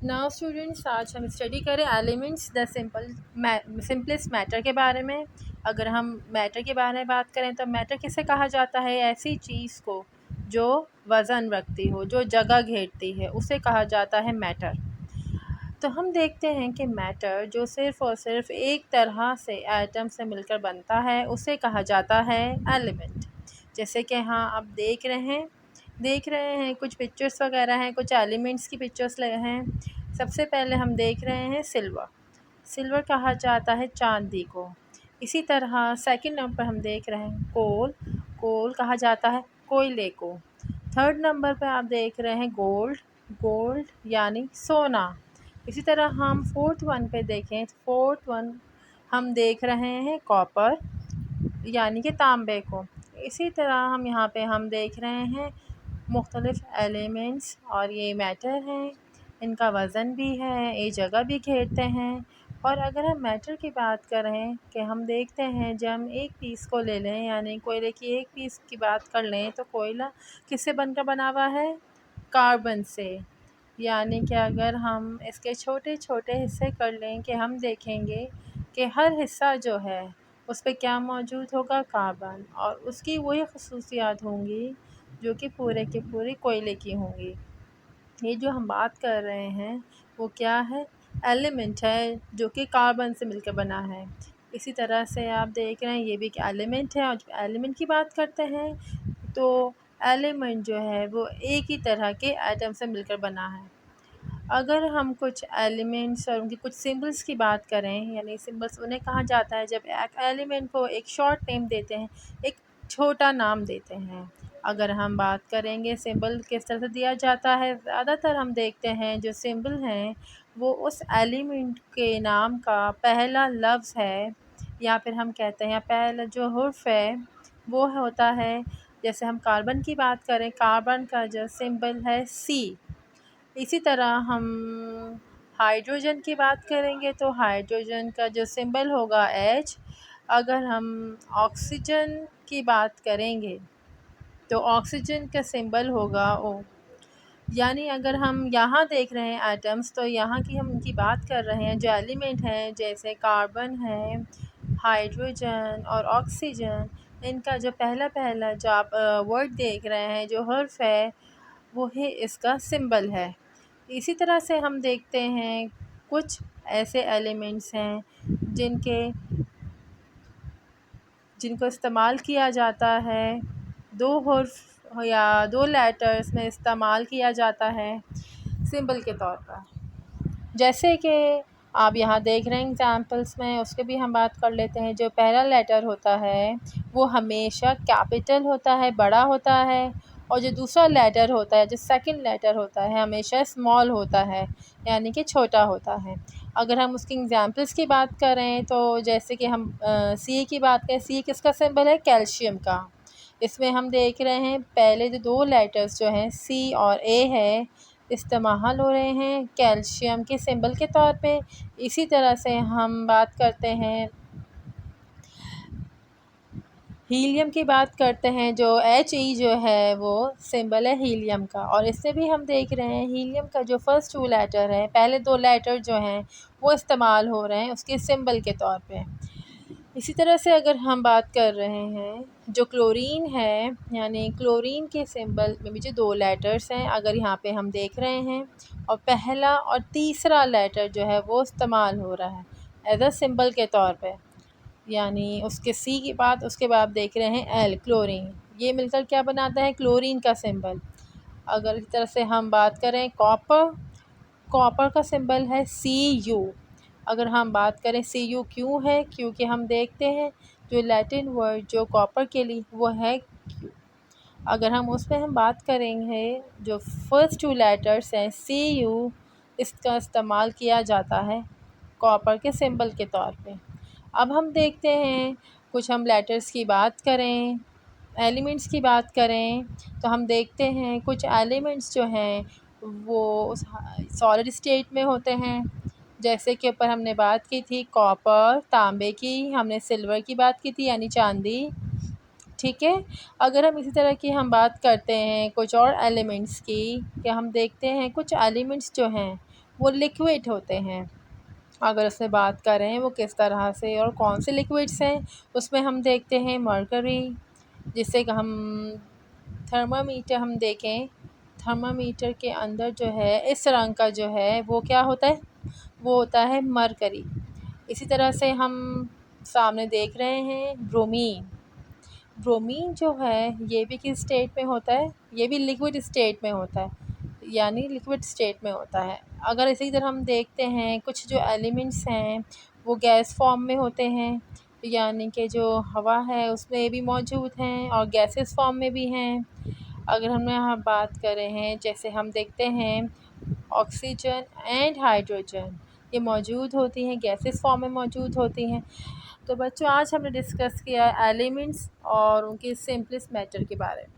Now students, आज हम study करें एलिमेंट्स द सिंपलेस्ट मैटर के बारे में। अगर हम मैटर के बारे में बात करें तो मैटर किसे कहा जाता है? ऐसी चीज़ को जो वज़न रखती हो, जो जगह घेरती है, उसे कहा जाता है मैटर। तो हम देखते हैं कि मैटर जो सिर्फ़ और सिर्फ एक तरह से एटम से मिलकर बनता है, उसे कहा जाता है एलिमेंट। जैसे कि हाँ, आप देख रहे हैं कुछ पिक्चर्स वगैरह हैं, कुछ एलिमेंट्स की पिक्चर्स हैं। सबसे पहले हम देख रहे हैं सिल्वर। सिल्वर कहा जाता है चांदी को। इसी तरह सेकंड नंबर पर हम देख रहे हैं कोल। कोल कहा जाता है कोयले को। थर्ड नंबर पर आप देख रहे हैं गोल्ड। गोल्ड यानी सोना। इसी तरह हम फोर्थ वन पे देखें, फोर्थ वन हम देख रहे हैं कॉपर यानी कि तांबे को। इसी तरह हम यहाँ पे हम देख रहे हैं मुख्तलिफ़ एलिमेंट्स, और ये मैटर हैं, इनका वज़न भी है, ये जगह भी घेरते हैं। और अगर हम मैटर की बात करें कि हम देखते हैं, जब हम एक पीस को ले लें, यानी कोयले की एक पीस की बात कर लें, तो कोयला किससे बनकर बना हुआ है? कार्बन से। यानी कि अगर हम इसके छोटे छोटे हिस्से कर लें कि हम देखेंगे कि हर हिस्सा जो है उस पे क्या मौजूद होगा? कार्बन, और उसकी वही खसूसियात होंगी जो कि पूरे के पूरे कोयले की होंगी। ये जो हम बात कर रहे हैं वो क्या है? एलिमेंट है जो कि कार्बन से मिलकर बना है। इसी तरह से आप देख रहे हैं ये भी एक एलिमेंट है, और जब एलिमेंट की बात करते हैं तो एलिमेंट जो है वो एक ही तरह के एटम से मिलकर बना है। अगर हम कुछ एलिमेंट्स और उनकी कुछ सिंबल्स की बात करें, यानी सिंबल्स उन्हें कहा जाता है जब एक एलिमेंट को एक शॉर्ट नेम देते हैं, एक छोटा नाम देते हैं। अगर हम बात करेंगे सिंबल किस तरह से दिया जाता है, ज़्यादातर हम देखते हैं जो सिंबल हैं वो उस एलिमेंट के नाम का पहला लफ्ज़ है, या फिर हम कहते हैं पहला जो हुर्फ है वो होता है। जैसे हम कार्बन की बात करें, कार्बन का जो सिंबल है सी। इसी तरह हम हाइड्रोजन की बात करेंगे तो हाइड्रोजन का जो सिंबल होगा एच। अगर हम ऑक्सीजन की बात करेंगे तो ऑक्सीजन का सिंबल होगा ओ। यानी अगर हम यहाँ देख रहे हैं एटम्स, तो यहाँ की हम उनकी बात कर रहे हैं जो एलिमेंट हैं, जैसे कार्बन है, हाइड्रोजन और ऑक्सीजन। इनका जो पहला पहला जो आप वर्ड देख रहे हैं, जो हर्फ है, वो है इसका सिंबल है। इसी तरह से हम देखते हैं कुछ ऐसे एलिमेंट्स हैं जिनको इस्तेमाल किया जाता है, दो हर्फ या दो लेटर्स में इस्तेमाल किया जाता है सिंबल के तौर पर। जैसे कि आप यहाँ देख रहे हैं एग्ज़ाम्पल्स में, उसके भी हम बात कर लेते हैं। जो पहला लेटर होता है वो हमेशा कैपिटल होता है, बड़ा होता है, और जो दूसरा लेटर होता है, जो सेकंड लेटर होता है, हमेशा स्मॉल होता है, यानी कि छोटा होता है। अगर हम उसकी एग्ज़ाम्पल्स की बात करें तो जैसे कि हम सी की बात करें, सी किसका सिंबल है? कैल्शियम का। इसमें हम देख रहे हैं पहले जो दो लेटर्स जो हैं सी और ए है, इस्तेमाल हो रहे हैं कैल्शियम के सिंबल के तौर पे। इसी तरह से हम बात करते हैं हीलियम की बात करते हैं, जो He जो है वो सिंबल है हीलियम का। और इससे भी हम देख रहे हैं हीलियम का जो फर्स्ट टू लेटर है, पहले दो लेटर जो हैं वो इस्तेमाल हो रहे हैं उसके सिंबल के तौर पे। इसी तरह से अगर हम बात कर रहे हैं जो क्लोरीन है, यानी क्लोरीन के सिंबल में भी जो दो लेटर्स हैं, अगर यहाँ पे हम देख रहे हैं, और पहला और तीसरा लेटर जो है वो इस्तेमाल हो रहा है एज अ सिंबल के तौर पे। यानी उसके सी की बात, उसके बाद देख रहे हैं एल, क्लोरीन। ये मिलकर क्या बनाता है? क्लोरीन का सिंबल। अगर इस तरह से हम बात करें कॉपर, कॉपर का सिंबल है Cu। अगर हम बात करें Cu क्यों है? क्योंकि हम देखते हैं जो लैटिन वर्ड जो कॉपर के लिए वो है Q। अगर हम उस पर हम बात करेंगे, जो फर्स्ट टू लेटर्स हैं Cu, इसका इस्तेमाल किया जाता है कॉपर के सिंबल के तौर पे। अब हम देखते हैं कुछ हम लेटर्स की बात करें, एलिमेंट्स की बात करें, तो हम देखते हैं कुछ एलिमेंट्स जो हैं वो सॉलिड स्टेट में होते हैं। जैसे कि ऊपर हमने बात की थी कॉपर, तांबे की, हमने सिल्वर की बात की थी यानी चांदी, ठीक है। अगर हम इसी तरह की हम बात करते हैं कुछ और एलिमेंट्स की, कि हम देखते हैं कुछ एलिमेंट्स जो हैं वो लिक्विड होते हैं। अगर उसमें बात करें वो किस तरह से और कौन से लिक्विड्स हैं, उसमें हम देखते हैं मरकरी, जिससे कि हम थर्मामीटर हम देखें, थर्मामीटर के अंदर जो है इस रंग का जो है वो क्या होता है, वो होता है मरकरी। इसी तरह से हम सामने देख रहे हैं ब्रोमीन। ब्रोमीन जो है ये भी किस स्टेट में होता है, ये भी लिक्विड स्टेट में होता है, यानी लिक्विड स्टेट में होता है। अगर इसी तरह हम देखते हैं कुछ जो एलिमेंट्स हैं वो गैस फॉर्म में होते हैं, यानी कि जो हवा है उसमें भी मौजूद हैं और गैसेस फॉर्म में भी हैं। अगर हम यहाँ बात करें हैं, जैसे हम देखते हैं ऑक्सीजन एंड हाइड्रोजन, ये मौजूद होती हैं, गैसेस फॉर्म में मौजूद होती हैं। तो बच्चों आज हमने डिस्कस किया एलिमेंट्स और उनके सिंपलेस्ट मैटर के बारे में।